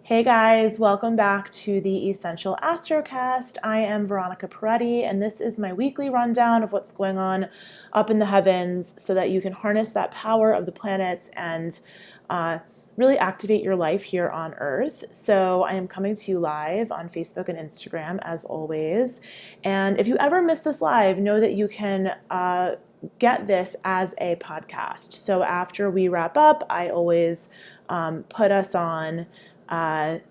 Hey guys, welcome back to the Essential Astrocast. I am Veronica, and this is my weekly rundown of what's going on up in the heavens so that you can harness that power of the planets and really activate your life here on Earth. So I am coming to you live on Facebook and Instagram as always. And if you ever miss this live, know that you can get this as a podcast. So after we wrap up, I always put us on I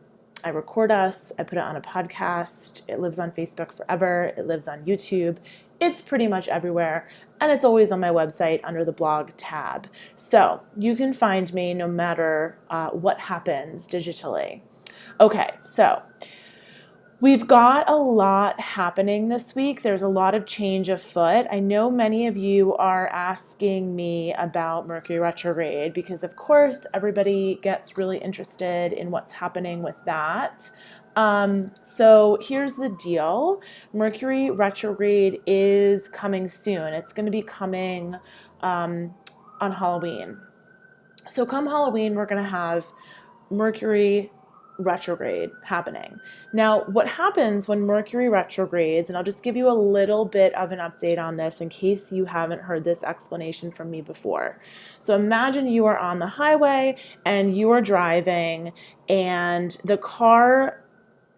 record us, I put it on a podcast, it lives on Facebook forever, it lives on YouTube, it's pretty much everywhere, and it's always on my website under the blog tab. So you can find me no matter what happens digitally. Okay, so we've got a lot happening this week. There's a lot of change afoot. I know many of you are asking me about Mercury Retrograde because, of course, everybody gets really interested in what's happening with that. So here's the deal. Mercury Retrograde is coming soon. It's going to be coming on Halloween. So come Halloween, we're going to have Mercury retrograde happening. Now, what happens when Mercury retrogrades, and I'll just give you a little bit of an update on this in case you haven't heard this explanation from me before. So imagine you are on the highway and you are driving and the car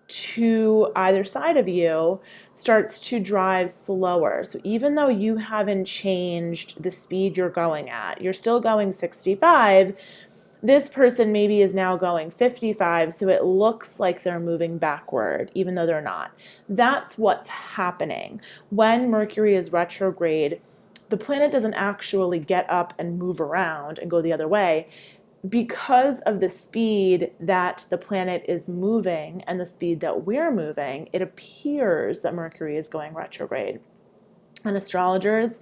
to either side of you starts to drive slower. So even though you haven't changed the speed you're going at, you're still going 65, this person maybe is now going 55, so it looks like they're moving backward, even though they're not. That's what's happening. When Mercury is retrograde, the planet doesn't actually get up and move around and go the other way. Because of the speed that the planet is moving and the speed that we're moving, it appears that Mercury is going retrograde. And astrologers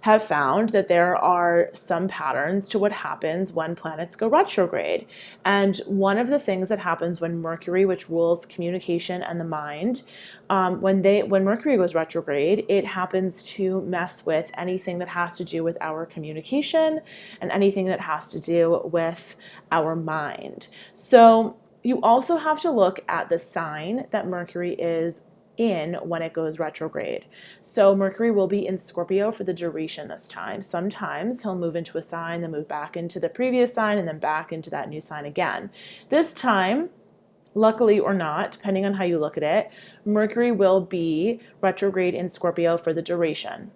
have found that there are some patterns to what happens when planets go retrograde. And one of the things that happens when Mercury, which rules communication and the mind, when Mercury goes retrograde, it happens to mess with anything that has to do with our communication and anything that has to do with our mind. So you also have to look at the sign that Mercury is in when it goes retrograde. So Mercury will be in Scorpio for the duration this time. Sometimes he'll move into a sign, then move back into the previous sign, and then back into that new sign again. This time, luckily or not, depending on how you look at it, Mercury will be retrograde in Scorpio for the duration.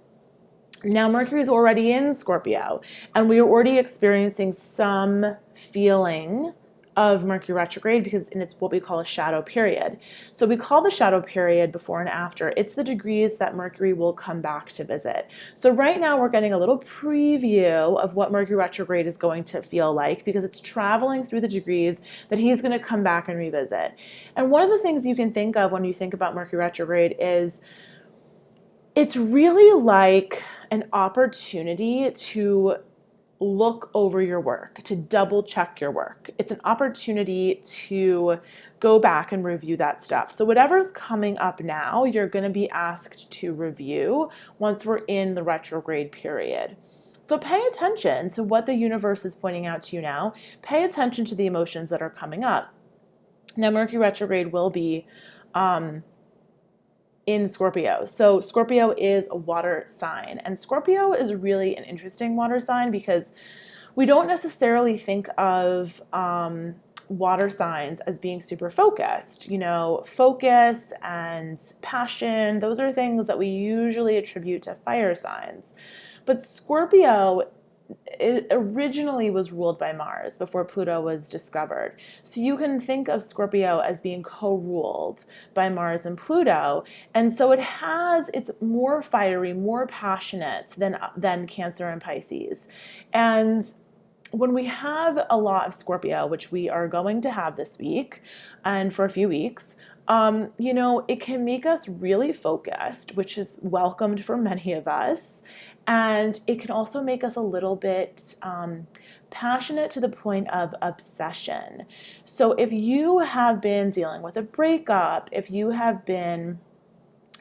Now, Mercury is already in Scorpio, and we are already experiencing some feeling of Mercury retrograde because it's what we call a shadow period. So we call the shadow period before and after. It's the degrees that Mercury will come back to visit. So right now we're getting a little preview of what Mercury retrograde is going to feel like because it's traveling through the degrees that he's going to come back and revisit. And one of the things you can think of when you think about Mercury retrograde is it's really like an opportunity to look over your work, to double check your work. It's an opportunity to go back and review that stuff. So whatever's coming up now, you're going to be asked to review once we're in the retrograde period. So pay attention to what the universe is pointing out to you now. Pay attention to the emotions that are coming up. Now, Mercury retrograde will be in Scorpio. So Scorpio is a water sign, and Scorpio is really an interesting water sign because we don't necessarily think of water signs as being super focused. You know, focus and passion, those are things that we usually attribute to fire signs. But Scorpio, it originally was ruled by Mars before Pluto was discovered. So you can think of Scorpio as being co-ruled by Mars and Pluto. And so it's more fiery, more passionate than Cancer and Pisces. And when we have a lot of Scorpio, which we are going to have this week and for a few weeks, it can make us really focused, which is welcomed for many of us. And it can also make us a little bit passionate to the point of obsession. So if you have been dealing with a breakup, if you have been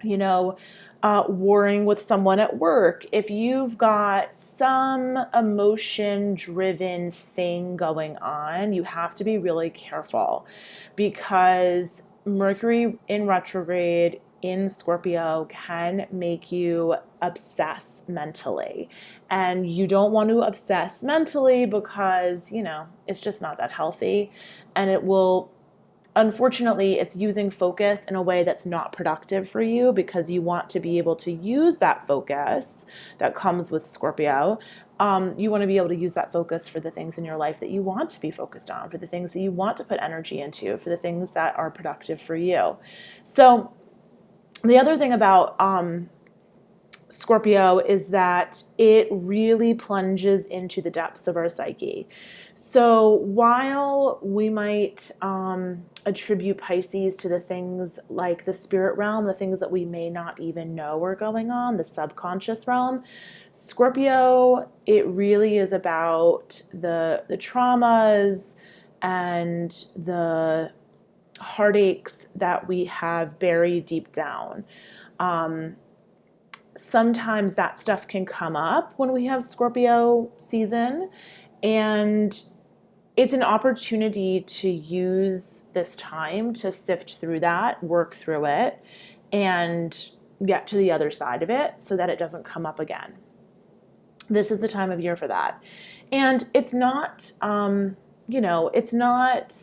warring with someone at work, if you've got some emotion-driven thing going on, you have to be really careful, because Mercury in retrograde in Scorpio can make you obsess mentally. And you don't want to obsess mentally because, it's just not that healthy. And it will, unfortunately, it's using focus in a way that's not productive for you, because you want to be able to use that focus that comes with Scorpio. You want to be able to use that focus for the things in your life that you want to be focused on, for the things that you want to put energy into, for the things that are productive for you. So the other thing about Scorpio is that it really plunges into the depths of our psyche. So while we might attribute Pisces to the things like the spirit realm, the things that we may not even know are going on, the subconscious realm, Scorpio, it really is about the traumas and the heartaches that we have buried deep down. Sometimes that stuff can come up when we have Scorpio season, and it's an opportunity to use this time to sift through that, work through it, and get to the other side of it so that it doesn't come up again. This is the time of year for that. And it's not, it's not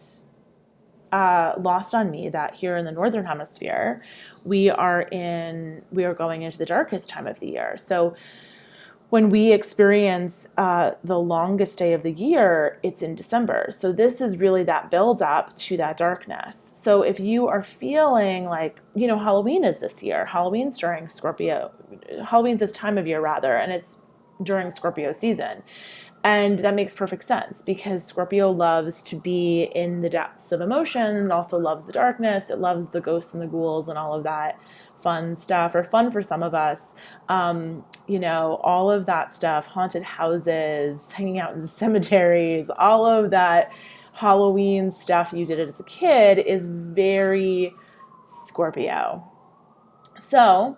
lost on me that here in the Northern Hemisphere, we are going into the darkest time of the year. So when we experience the longest day of the year, it's in December. So this is really that build up to that darkness. So if you are feeling like, Halloween is this year, Halloween's during Scorpio, Halloween's this time of year rather, and it's during Scorpio season. And that makes perfect sense, because Scorpio loves to be in the depths of emotion and also loves the darkness. It loves the ghosts and the ghouls and all of that fun stuff, or fun for some of us. All of that stuff, haunted houses, hanging out in cemeteries, all of that Halloween stuff you did as a kid is very Scorpio. So,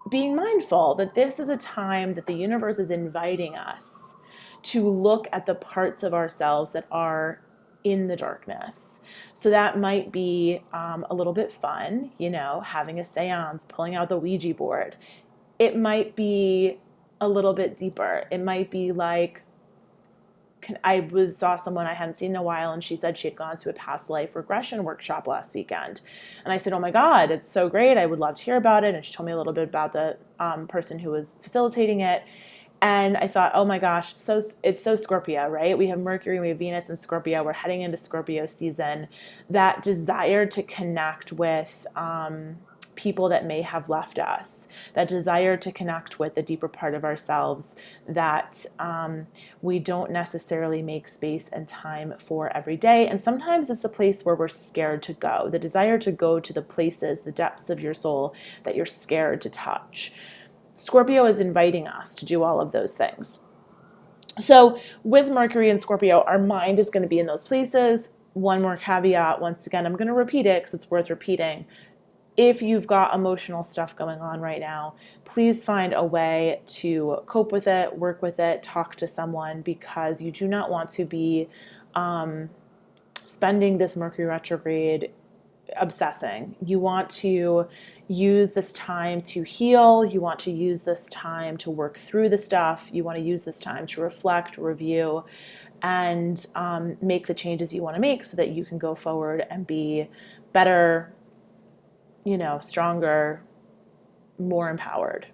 being mindful that this is a time that the universe is inviting us to look at the parts of ourselves that are in the darkness. So that might be a little bit fun, having a seance, pulling out the Ouija board. It might be a little bit deeper. It might be like, saw someone I hadn't seen in a while, and she said she had gone to a past life regression workshop last weekend. And I said, oh my God, it's so great. I would love to hear about it. And she told me a little bit about the person who was facilitating it. And I thought, oh my gosh, it's so Scorpio, right? We have Mercury, we have Venus in Scorpio. We're heading into Scorpio season. That desire to connect with people that may have left us, that desire to connect with the deeper part of ourselves that we don't necessarily make space and time for every day. And sometimes it's the place where we're scared to go, the desire to go to the places, the depths of your soul that you're scared to touch. Scorpio is inviting us to do all of those things. So with Mercury and Scorpio, our mind is going to be in those places. One more caveat, once again, I'm going to repeat it because it's worth repeating. If you've got emotional stuff going on right now, please find a way to cope with it, work with it, talk to someone, because you do not want to be spending this Mercury retrograde obsessing. You want to use this time to heal. You want to use this time to work through the stuff. You want to use this time to reflect, review, and make the changes you want to make so that you can go forward and be better, stronger, more empowered.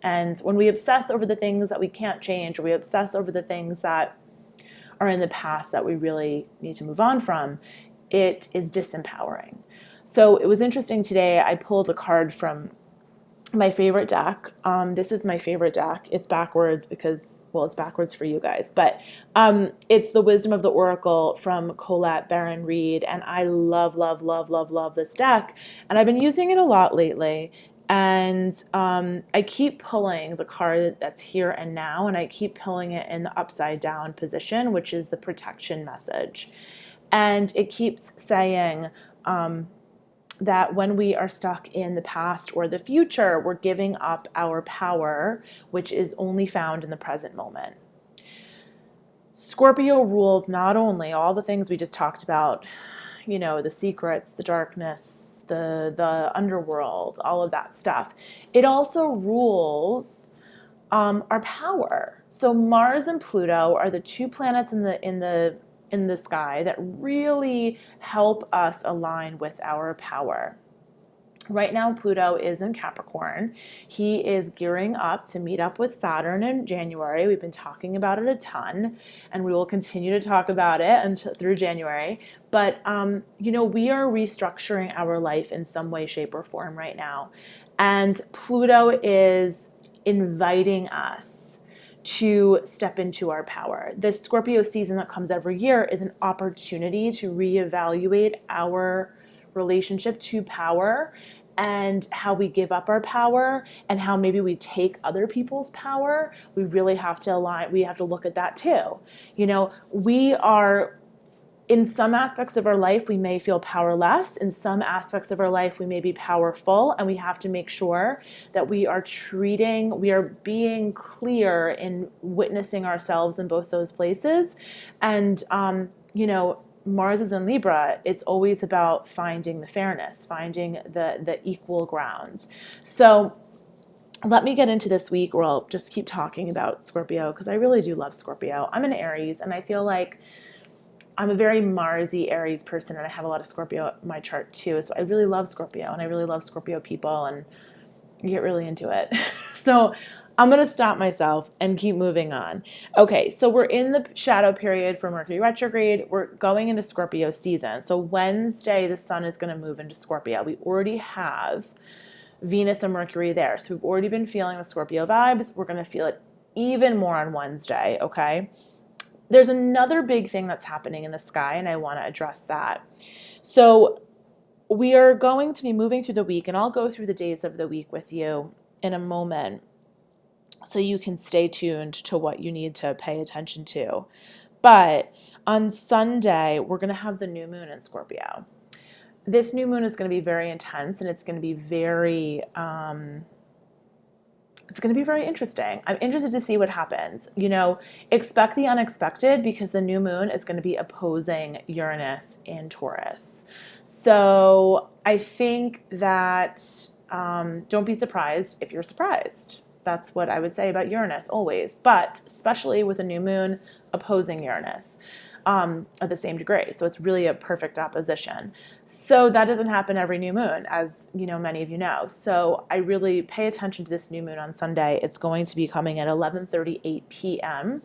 And when we obsess over the things that we can't change, or we obsess over the things that are in the past that we really need to move on from, it is disempowering. So it was interesting today, I pulled a card from my favorite deck. This is my favorite deck. It's backwards because, it's backwards for you guys, but it's the Wisdom of the Oracle from Colette Baron Reed, and I love, love, love, love, love this deck, and I've been using it a lot lately, and I keep pulling the card that's here and now, and I keep pulling it in the upside down position, which is the protection message, and it keeps saying, that when we are stuck in the past or the future, we're giving up our power, which is only found in the present moment. Scorpio rules not only all the things we just talked about, the secrets, the darkness, the underworld, all of that stuff. It also rules our power. So Mars and Pluto are the two planets in the sky that really help us align with our power. Right now, Pluto is in Capricorn. He is gearing up to meet up with Saturn in January. We've been talking about it a ton, and we will continue to talk about it through January. But, we are restructuring our life in some way, shape, or form right now. And Pluto is inviting us to step into our power. This Scorpio season that comes every year is an opportunity to reevaluate our relationship to power and how we give up our power and how maybe we take other people's power. We really have to align. We have to look at that too. We are, in some aspects of our life, we may feel powerless. In some aspects of our life, we may be powerful, and we have to make sure that we are being clear in witnessing ourselves in both those places. And, Mars is in Libra. It's always about finding the fairness, finding the equal grounds. So let me get into this week, or I'll just keep talking about Scorpio because I really do love Scorpio. I'm an Aries, and I feel like I'm a very Marsy Aries person, and I have a lot of Scorpio in my chart too. So I really love Scorpio, and I really love Scorpio people, and I get really into it. So I'm going to stop myself and keep moving on. Okay, so we're in the shadow period for Mercury Retrograde. We're going into Scorpio season. So Wednesday, the sun is going to move into Scorpio. We already have Venus and Mercury there. So we've already been feeling the Scorpio vibes. We're going to feel it even more on Wednesday, okay? There's another big thing that's happening in the sky, and I want to address that. So we are going to be moving through the week, and I'll go through the days of the week with you in a moment so you can stay tuned to what you need to pay attention to. But on Sunday, we're going to have the new moon in Scorpio. This new moon is going to be very intense, and it's going to be very interesting. I'm interested to see what happens. Expect the unexpected, because the new moon is going to be opposing Uranus in Taurus. So I think that don't be surprised if you're surprised. That's what I would say about Uranus always, but especially with a new moon opposing Uranus at the same degree. So it's really a perfect opposition. So that doesn't happen every new moon, as many of you know. So I really pay attention to this new moon on Sunday. It's going to be coming at 11:38 p.m.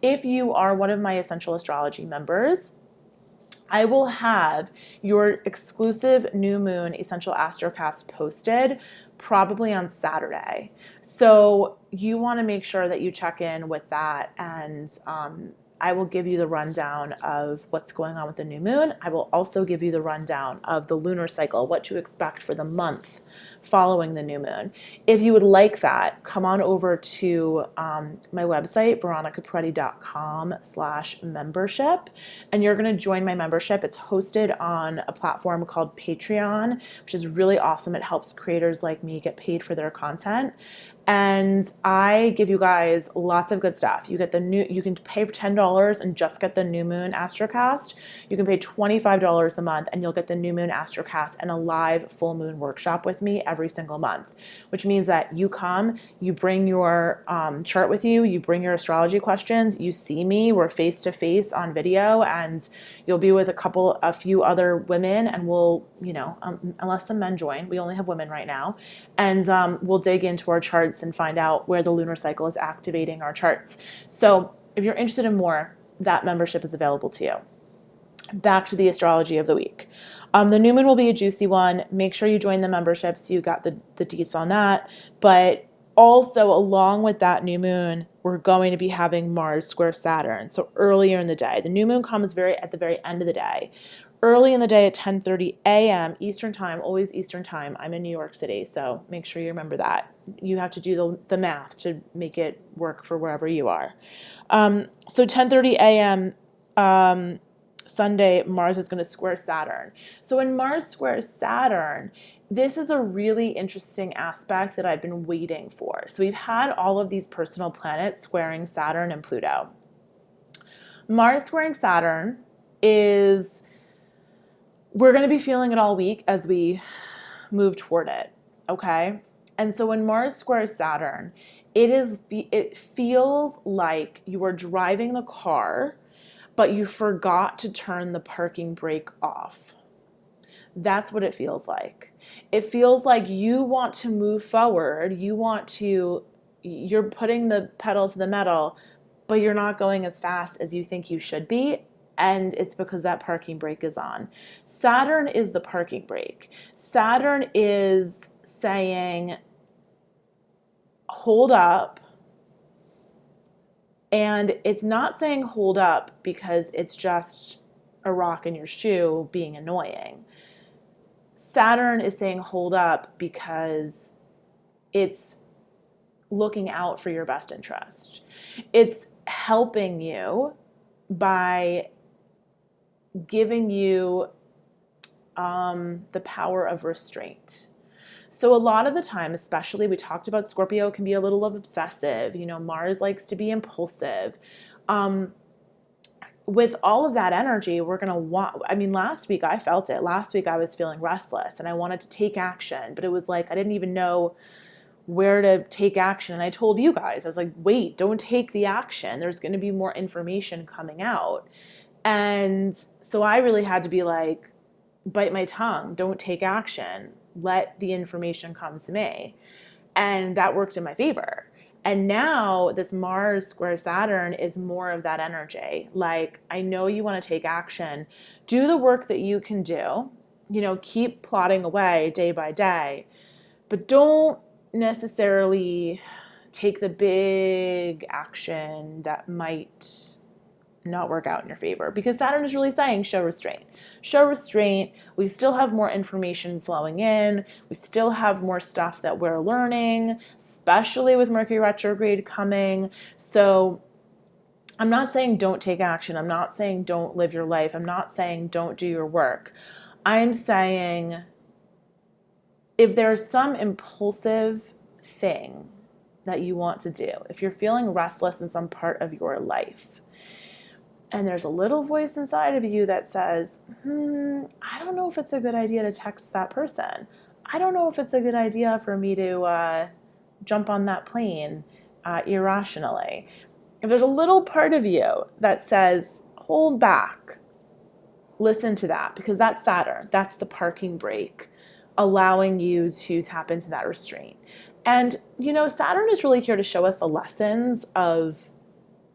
If you are one of my Essential Astrology members, I will have your exclusive new moon Essential Astrocast posted probably on Saturday. So you want to make sure that you check in with that, and I will give you the rundown of what's going on with the new moon. I will also give you the rundown of the lunar cycle, what to expect for the month following the new moon. If you would like that, come on over to my website, veronicaperetti.com/membership, and you're going to join my membership. It's hosted on a platform called Patreon, which is really awesome. It helps creators like me get paid for their content. And I give you guys lots of good stuff. You can pay $10 and just get the new moon Astrocast. You can pay $25 a month and you'll get the new moon Astrocast and a live full moon workshop with me every single month, which means that you come, you bring your chart with you, you bring your astrology questions, you see me, we're face to face on video, and you'll be with a few other women, and we'll, unless some men join, we only have women right now, and we'll dig into our charts and find out where the lunar cycle is activating our charts. So if you're interested in more, that membership is available to you. Back to the astrology of the week. The new moon will be a juicy one. Make sure you join the membership so you got the deets on that. But also, along with that new moon, we're going to be having Mars square Saturn. So earlier in the day. The new moon comes at the very end of the day. Early in the day at 10:30 a.m. Eastern time, always Eastern time. I'm in New York City, so make sure you remember that. You have to do the math to make it work for wherever you are. So 10:30 a.m. Sunday, Mars is going to square Saturn. So when Mars squares Saturn, this is a really interesting aspect that I've been waiting for. So we've had all of these personal planets squaring Saturn and Pluto. Mars squaring Saturn is, we're going to be feeling it all week as we move toward it, okay? And so when Mars squares Saturn, it feels like you are driving the car, but you forgot to turn the parking brake off. That's what it feels like. It feels like you want to move forward. You're putting the pedal to the metal, but you're not going as fast as you think you should be. And it's because that parking brake is on. Saturn is the parking brake. Saturn is saying, hold up. And it's not saying hold up because it's just a rock in your shoe being annoying. Saturn is saying hold up because it's looking out for your best interest. It's helping you by giving you the power of restraint. So a lot of the time, especially we talked about Scorpio can be a little obsessive. Mars likes to be impulsive. With all of that energy, we're going to want, last week I felt it. Last week I was feeling restless and I wanted to take action, but it was like I didn't even know where to take action. And I told you guys, I was like, wait, don't take the action. There's going to be more information coming out. And so I really had to be like, bite my tongue, don't take action. Let the information come to me. And that worked in my favor. And now this Mars square Saturn is more of that energy. Like, I know you want to take action. Do the work that you can do. Keep plodding away day by day. But don't necessarily take the big action that might not work out in your favor, because Saturn is really saying show restraint. Show restraint. We still have more information flowing in. We still have more stuff that we're learning, especially with Mercury Retrograde coming. So I'm not saying don't take action. I'm not saying don't live your life. I'm not saying don't do your work. I'm saying if there's some impulsive thing that you want to do, if you're feeling restless in some part of your life, and there's a little voice inside of you that says, I don't know if it's a good idea to text that person. I don't know if it's a good idea for me to jump on that plane irrationally. If there's a little part of you that says, hold back, listen to that, because that's Saturn. That's the parking brake, allowing you to tap into that restraint. And, Saturn is really here to show us the lessons of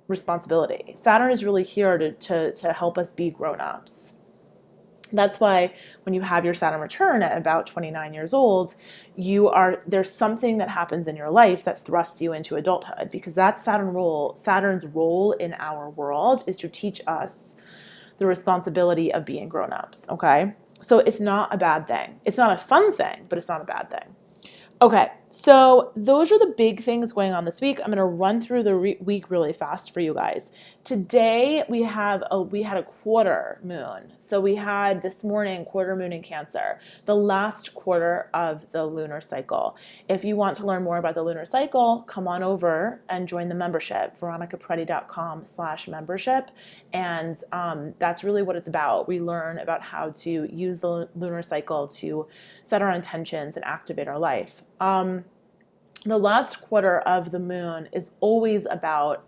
responsibility. Saturn is really here to help us be grown-ups. That's why when you have your Saturn return at about 29 years old, there's something that happens in your life that thrusts you into adulthood, because that's Saturn's role in our world is to teach us the responsibility of being grown-ups, okay? So it's not a bad thing. It's not a fun thing, but it's not a bad thing. Okay, so those are the big things going on this week. I'm going to run through the week really fast for you guys. Today we had a quarter moon. So we had this morning quarter moon in Cancer, the last quarter of the lunar cycle. If you want to learn more about the lunar cycle, come on over and join the membership, veronicaparetti.com/membership. And that's really what it's about. We learn about how to use the lunar cycle to set our intentions and activate our life. The last quarter of the moon is always about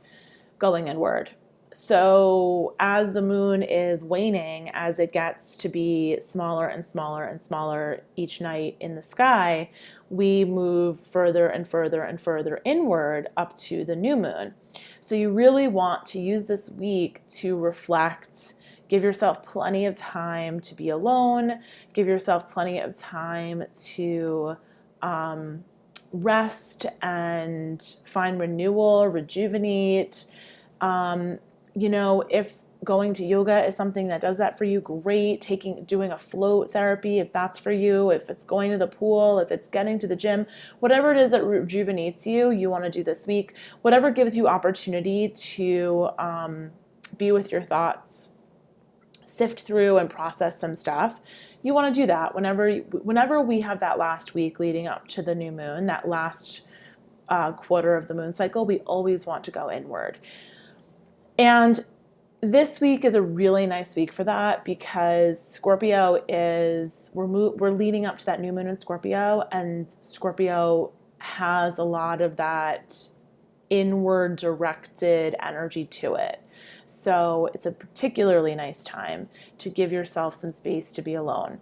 going inward. So as the moon is waning, as it gets to be smaller and smaller and smaller each night in the sky, we move further and further and further inward up to the new moon. So you really want to use this week to reflect. Give yourself plenty of time to be alone. Give yourself plenty of time to rest and find renewal, rejuvenate. If going to yoga is something that does that for you, great. Doing a float therapy, if that's for you, if it's going to the pool, if it's getting to the gym, whatever it is that rejuvenates you want to do this week. Whatever gives you opportunity to be with your thoughts, sift through and process some stuff, you want to do that whenever we have that last week leading up to the new moon, that last quarter of the moon cycle. We always want to go inward. And this week is a really nice week for that because Scorpio we're leading up to that new moon in Scorpio, and Scorpio has a lot of that inward directed energy to it. So it's a particularly nice time to give yourself some space to be alone.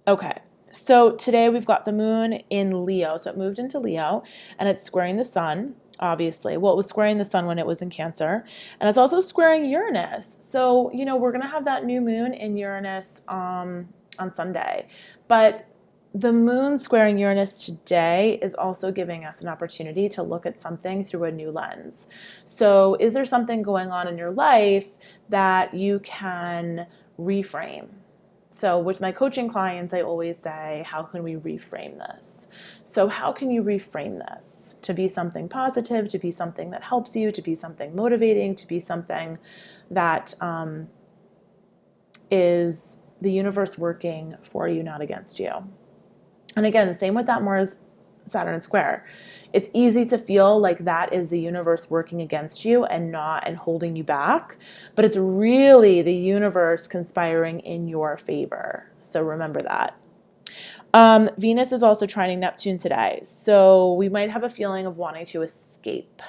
Okay. So today we've got the moon in Leo. So it moved into Leo and it's squaring the sun, obviously. Well, it was squaring the sun when it was in Cancer. And it's also squaring Uranus. So, we're going to have that new moon in Uranus on Sunday. But the moon squaring Uranus today is also giving us an opportunity to look at something through a new lens. So is there something going on in your life that you can reframe? So with my coaching clients, I always say, how can we reframe this? So how can you reframe this to be something positive, to be something that helps you, to be something motivating, to be something that is the universe working for you, not against you? And again, same with that Mars Saturn square. It's easy to feel like that is the universe working against you and holding you back, but it's really the universe conspiring in your favor. So remember that. Venus is also trining Neptune today. So we might have a feeling of wanting to escape.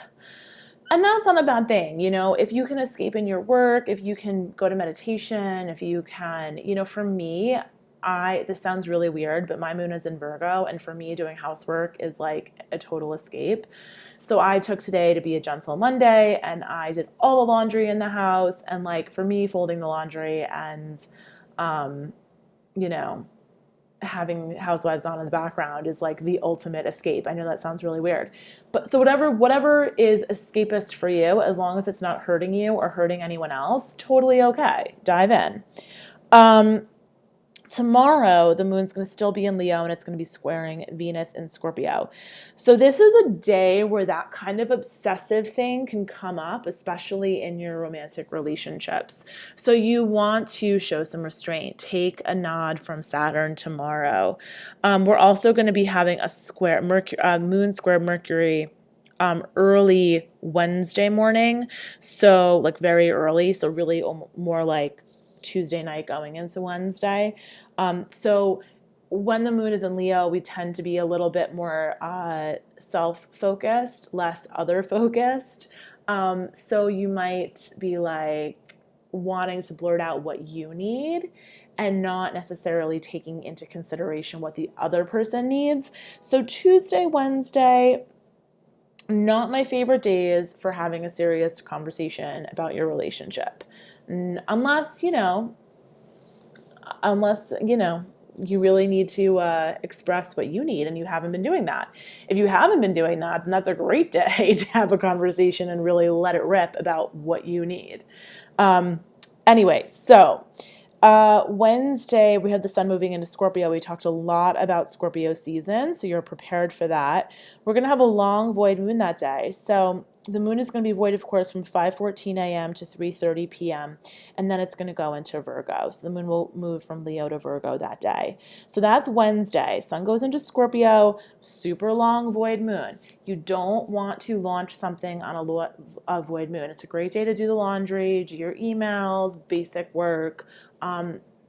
And that's not a bad thing. If you can escape in your work, if you can go to meditation, if you can, for me, this sounds really weird, but my moon is in Virgo, and for me, doing housework is like a total escape. So I took today to be a gentle Monday, and I did all the laundry in the house, and like for me, folding the laundry and, having housewives on in the background is like the ultimate escape. I know that sounds really weird, but so whatever is escapist for you, as long as it's not hurting you or hurting anyone else, totally okay. Dive in. Tomorrow, the moon's going to still be in Leo and it's going to be squaring Venus in Scorpio. So this is a day where that kind of obsessive thing can come up, especially in your romantic relationships. So you want to show some restraint. Take a nod from Saturn tomorrow. We're also going to be having a moon square Mercury early Wednesday morning. So like very early. So really more like Tuesday night going into Wednesday. So when the moon is in Leo, we tend to be a little bit more self-focused, less other-focused. So you might be like wanting to blurt out what you need and not necessarily taking into consideration what the other person needs. So Tuesday, Wednesday, not my favorite days for having a serious conversation about your relationship. Unless you really need to express what you need and you haven't been doing that. If you haven't been doing that, then that's a great day to have a conversation and really let it rip about what you need. Anyway, so Wednesday, we had the sun moving into Scorpio. We talked a lot about Scorpio season, so you're prepared for that. We're going to have a long void moon that day. So the moon is going to be void, of course, from 5:14 a.m. to 3:30 p.m., and then it's going to go into Virgo. So the moon will move from Leo to Virgo that day. So that's Wednesday. Sun goes into Scorpio, super long void moon. You don't want to launch something on a void moon. It's a great day to do the laundry, do your emails, basic work,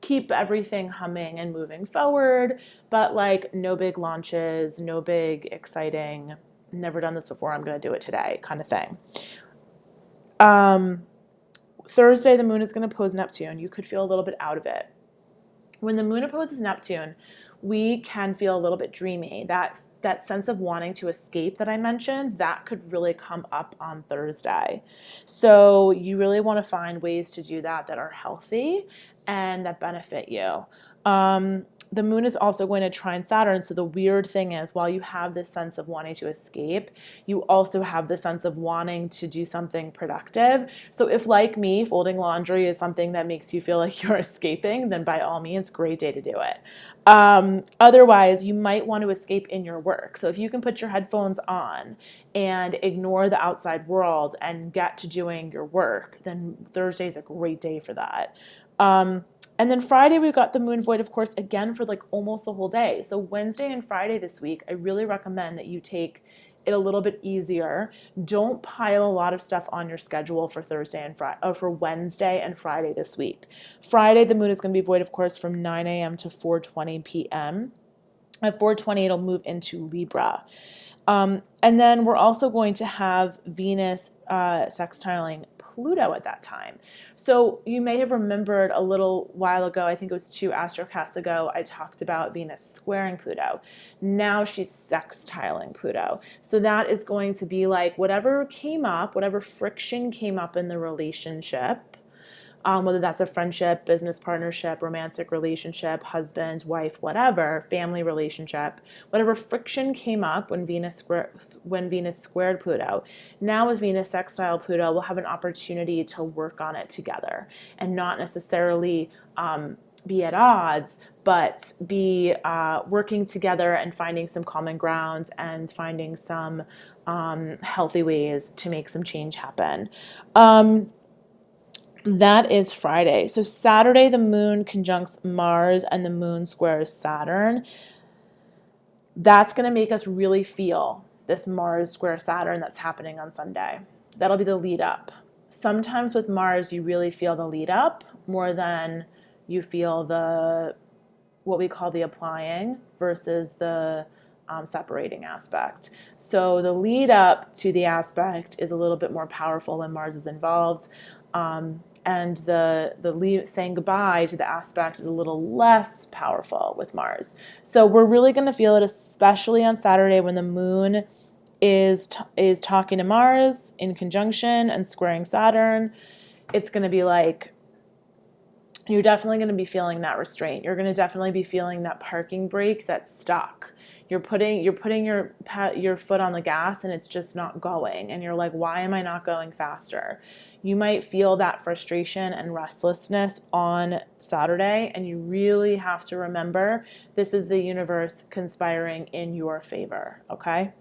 keep everything humming and moving forward, but like no big launches, no big exciting, never done this before, I'm going to do it today kind of thing. Thursday, the moon is going to oppose Neptune. You could feel a little bit out of it. When the moon opposes Neptune, we can feel a little bit dreamy. That sense of wanting to escape that I mentioned, that could really come up on Thursday. So you really want to find ways to do that are healthy and that benefit you. The moon is also going to trine Saturn. So the weird thing is, while you have this sense of wanting to escape, you also have the sense of wanting to do something productive. So if, like me, folding laundry is something that makes you feel like you're escaping, then by all means, great day to do it. Otherwise, you might want to escape in your work. So if you can put your headphones on and ignore the outside world and get to doing your work, then Thursday is a great day for that. And then Friday, we've got the moon void, of course, again for like almost the whole day. So Wednesday and Friday this week, I really recommend that you take it a little bit easier. Don't pile a lot of stuff on your schedule for Thursday and Friday, or for Wednesday and Friday this week. Friday, the moon is going to be void, of course, from 9 a.m. to 4:20 p.m. At 4:20, it'll move into Libra. And then we're also going to have Venus sextiling Pluto at that time. So you may have remembered a little while ago, I think it was 2 astrocasts ago, I talked about Venus squaring Pluto. Now she's sextiling Pluto. So that is going to be like whatever came up, whatever friction came up in the relationship, whether that's a friendship, business partnership, romantic relationship, husband, wife, whatever, family relationship, whatever friction came up when Venus squared Pluto. Now with Venus sextile Pluto, we'll have an opportunity to work on it together and not necessarily be at odds, but be working together and finding some common ground and finding some healthy ways to make some change happen. That is Friday. So Saturday, the moon conjuncts Mars and the moon squares Saturn. That's going to make us really feel this Mars square Saturn that's happening on Sunday. That'll be the lead up. Sometimes with Mars, you really feel the lead up more than you feel what we call the applying versus the separating aspect. So the lead up to the aspect is a little bit more powerful when Mars is involved. And the saying goodbye to the aspect is a little less powerful with Mars. So we're really going to feel it, especially on Saturday when the moon is talking to Mars in conjunction and squaring Saturn. It's going to be like, you're definitely going to be feeling that restraint. You're going to definitely be feeling that parking brake that's stuck. You're putting your foot on the gas and it's just not going. And you're like, why am I not going faster? You might feel that frustration and restlessness on Saturday, and you really have to remember this is the universe conspiring in your favor, okay?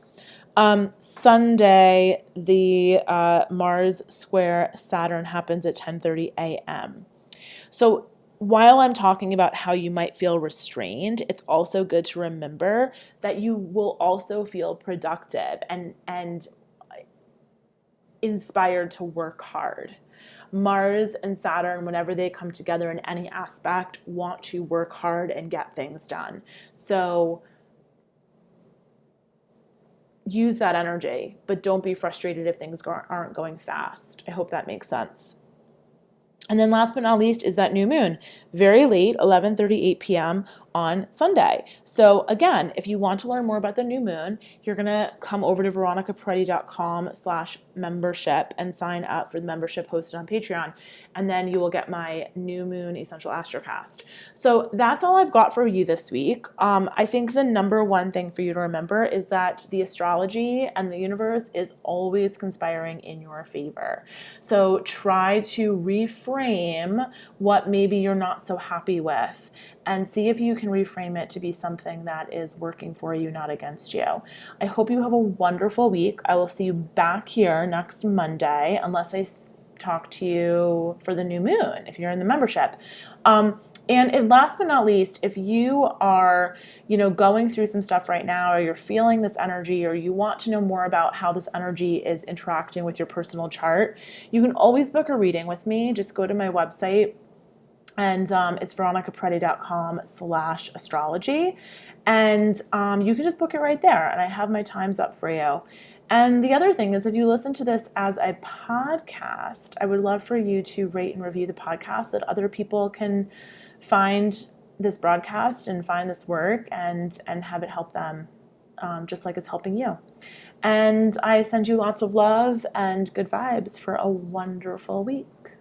Sunday, the Mars square Saturn happens at 10:30 a.m. So while I'm talking about how you might feel restrained, it's also good to remember that you will also feel productive and inspired to work hard. Mars and Saturn, whenever they come together in any aspect, want to work hard and get things done. So use that energy, but don't be frustrated if things aren't going fast. I hope that makes sense. And then last but not least is that new moon, very late, 11:38 p.m. on Sunday. So again, if you want to learn more about the new moon, you're going to come over to veronicaparetti.com/membership and sign up for the membership hosted on Patreon. And then you will get my new moon essential astrocast. So that's all I've got for you this week. I think the number one thing for you to remember is that the astrology and the universe is always conspiring in your favor. So try to reframe what maybe you're not so happy with and see if you can reframe it to be something that is working for you, not against you. I hope you have a wonderful week. I will see you back here next Monday, unless I talk to you for the new moon, if you're in the membership. And last but not least, if you are, going through some stuff right now, or you're feeling this energy, or you want to know more about how this energy is interacting with your personal chart, you can always book a reading with me. Just go to my website, and it's veronicaparetti.com/astrology. And you can just book it right there, and I have my times up for you. And the other thing is, if you listen to this as a podcast, I would love for you to rate and review the podcast, that other people can find this broadcast and find this work and have it help them, just like it's helping you. And I send you lots of love and good vibes for a wonderful week.